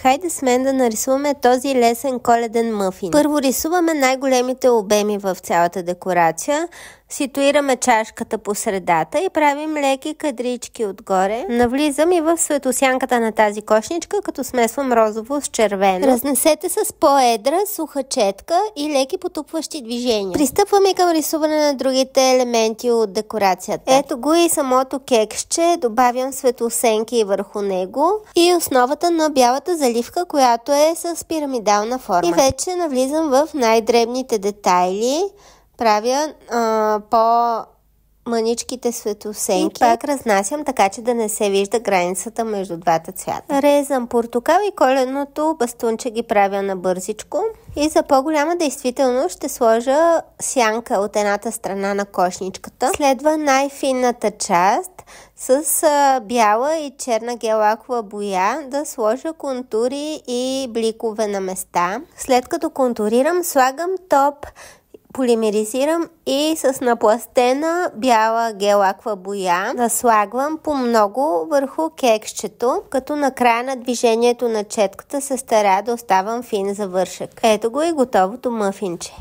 Хайде с мен да нарисуваме този лесен коледен мъфин. Първо рисуваме най-големите обеми в цялата декорация. Ситуираме чашката по средата и правим леки кадрички отгоре. Навлизам и в светосянката на тази кошничка, като смесвам розово с червено. Разнесете с по-едра, суха четка и леки потупващи движения. Пристъпваме към рисуване на другите елементи от декорацията. Ето го и самото кексче. Добавям светосенки върху него и основата на бялата заливка, която е с пирамидална форма. И вече навлизам в най-дребните детайли. Правя по-мъничките светосенки. И пак разнасям, така че да не се вижда границата между двата цвята. Резам портокал и коленото бастунче ги правя на бързичко. И за по-голяма действителност ще сложа сянка от едната страна на кошничката. Следва най-финната част с бяла и черна гелакова боя да сложа контури и бликове на места. След като контурирам, слагам топ, полимеризирам и с напластена бяла гелаква боя да слагам по много върху кексчето, като накрая на движението на четката се старая да оставам фин завършък. Ето го и готовото мъфинче.